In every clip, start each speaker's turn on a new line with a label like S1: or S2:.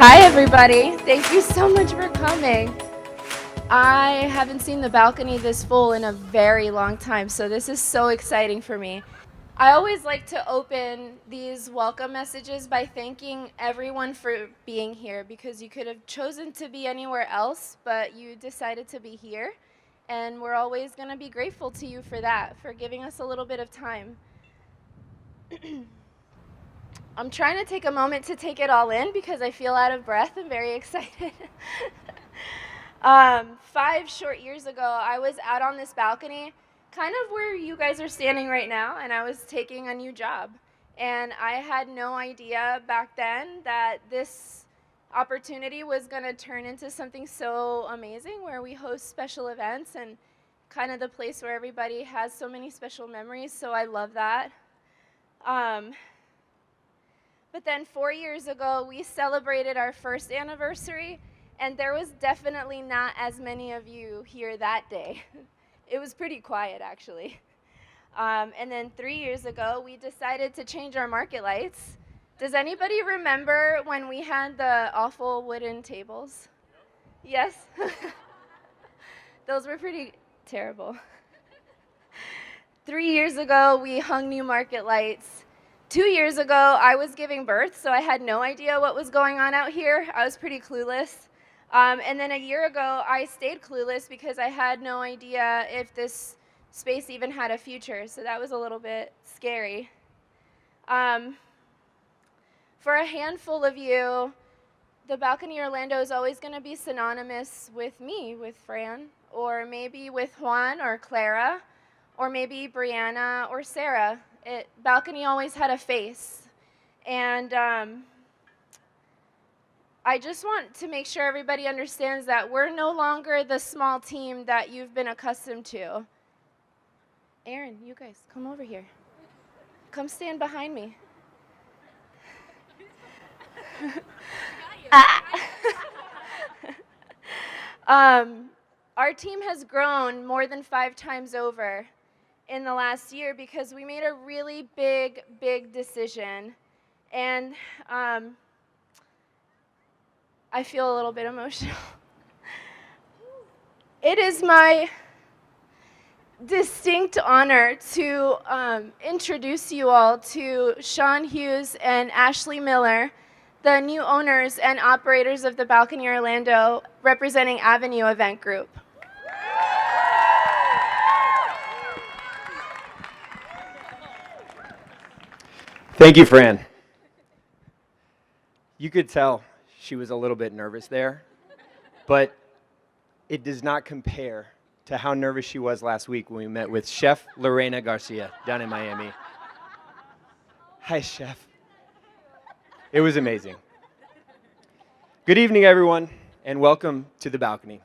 S1: Hi, everybody. Thank you so much for coming. I haven't seen the balcony this full in a very long time, so this is so exciting for me. I always like to open these welcome messages by thanking everyone for being here because you could have chosen to be anywhere else, but you decided to be here. And we're always going to be grateful to you for that, for giving us a little bit of time. I'm trying to take a moment to take it all in because I feel out of breath and very excited. 5 short years ago, I was out on this balcony, kind of where you guys are standing right now, and I was taking a new job. And I had no idea back then that this opportunity was going to turn into something so amazing where we host special events and kind of the place where everybody has so many special memories, so I love that. But then 4 years ago, we celebrated our first anniversary, and there was definitely not as many of you here that day. It was pretty quiet, actually. And then 3 years ago, we decided to change our market lights. Does anybody remember when we had the awful wooden tables? Yes? Those were pretty terrible. 3 years ago, we hung new market lights. 2 years ago, I was giving birth, so I had no idea what was going on out here. I was pretty clueless. And then a year ago, I stayed clueless because I had no idea if this space even had a future, so that was a little bit scary. For a handful of you, the Balcony Orlando is always going to be synonymous with me, with Fran, or maybe with Juan or Clara, or maybe Brianna or Sarah. Balcony always had a face. And I just want to make sure everybody understands that we're no longer the small team that you've been accustomed to. Aaron, you guys, come over here. Come stand behind me. Our team has grown more than 5 times over in the last year because we made a really big decision. And I feel a little bit emotional. It is my distinct honor to introduce you all to Sean Hughes and Ashley Miller, the new owners and operators of the Balcony Orlando, representing Avenue Event Group.
S2: Thank you, Fran. You could tell she was a little bit nervous there, but it does not compare to how nervous she was last week when we met with Chef Lorena Garcia down in Miami. Hi, Chef. It was amazing. Good evening, everyone, and welcome to the balcony.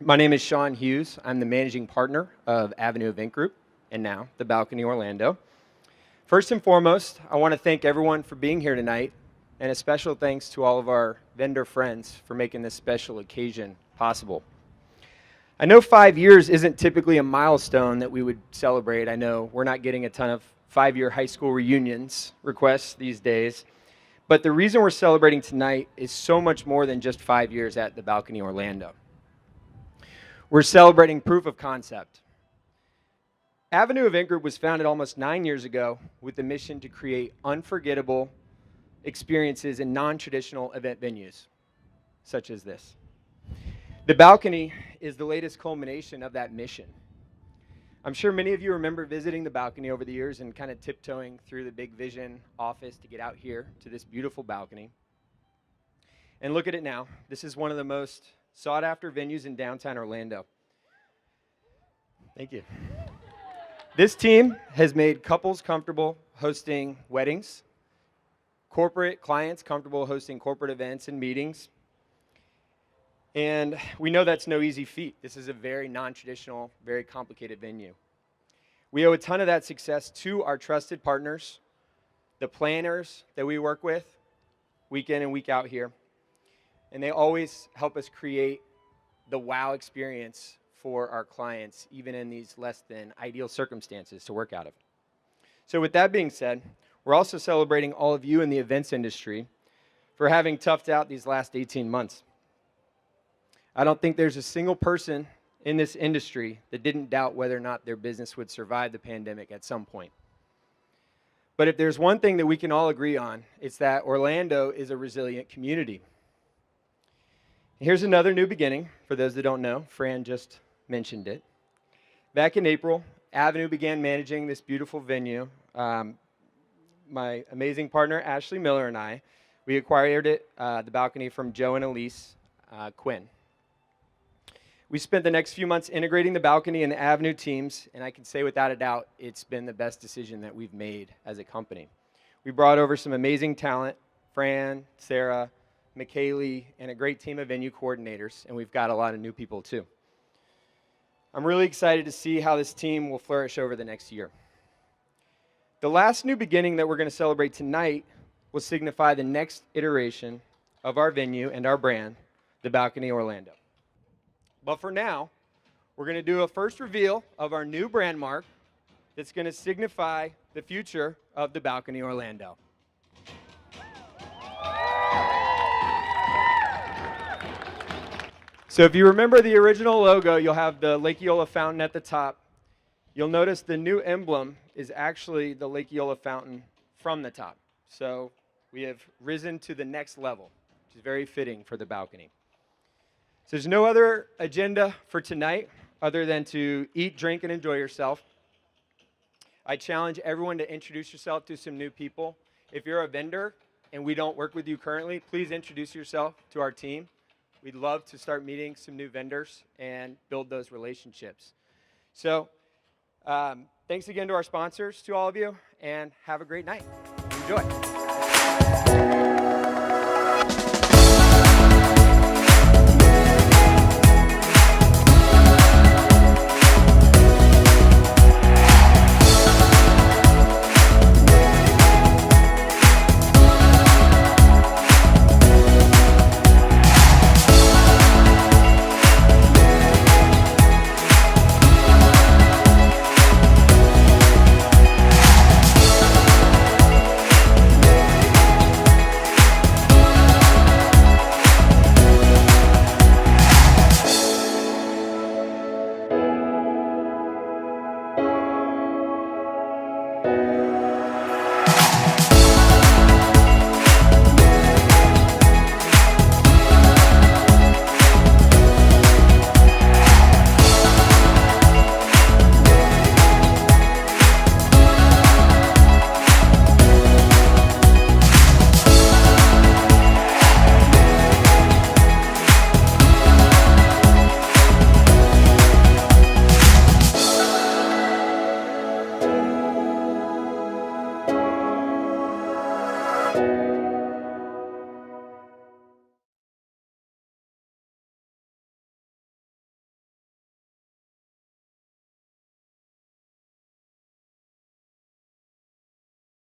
S2: My name is Sean Hughes. I'm the managing partner of Avenue Event Group, and now the Balcony Orlando. First and foremost, I want to thank everyone for being here tonight, and a special thanks to all of our vendor friends for making this special occasion possible. I know 5 years isn't typically a milestone that we would celebrate. I know we're not getting a ton of 5-year high school reunions requests these days, but the reason we're celebrating tonight is so much more than just 5 years at the Balcony Orlando. We're celebrating proof of concept. Avenue Event Group was founded almost 9 years ago with the mission to create unforgettable experiences in non-traditional event venues, such as this. The balcony is the latest culmination of that mission. I'm sure many of you remember visiting the balcony over the years and kind of tiptoeing through the Big Vision office to get out here to this beautiful balcony. And look at it now. This is one of the most sought-after venues in downtown Orlando. Thank you. This team has made couples comfortable hosting weddings, corporate clients comfortable hosting corporate events and meetings. And we know that's no easy feat. This is a very non-traditional, very complicated venue. We owe a ton of that success to our trusted partners, the planners that we work with week in and week out here. And they always help us create the wow experience for our clients, even in these less than ideal circumstances to work out of. So with that being said, we're also celebrating all of you in the events industry for having toughed out these last 18 months. I don't think there's a single person in this industry that didn't doubt whether or not their business would survive the pandemic at some point. But if there's one thing that we can all agree on, it's that Orlando is a resilient community. Here's another new beginning for those that don't know. Fran just mentioned it. Back in April, Avenue began managing this beautiful venue. My amazing partner, Ashley Miller, and I, we acquired it, the balcony from Joe and Elise Quinn. We spent the next few months integrating the balcony and the Avenue teams, and I can say without a doubt, it's been the best decision that we've made as a company. We brought over some amazing talent, Fran, Sarah, McKaylee, and a great team of venue coordinators, and we've got a lot of new people too. I'm really excited to see how this team will flourish over the next year. The last new beginning that we're going to celebrate tonight will signify the next iteration of our venue and our brand, the Balcony Orlando. But for now, we're going to do a first reveal of our new brand mark that's going to signify the future of the Balcony Orlando. So if you remember the original logo, you'll have the Laiacona fountain at the top. You'll notice the new emblem is actually the Laiacona fountain from the top. So we have risen to the next level, which is very fitting for the balcony. So there's no other agenda for tonight other than to eat, drink, and enjoy yourself. I challenge everyone to introduce yourself to some new people. If you're a vendor and we don't work with you currently, please introduce yourself to our team. We'd love to start meeting some new vendors and build those relationships. So thanks again to our sponsors, to all of you, and have a great night. Enjoy.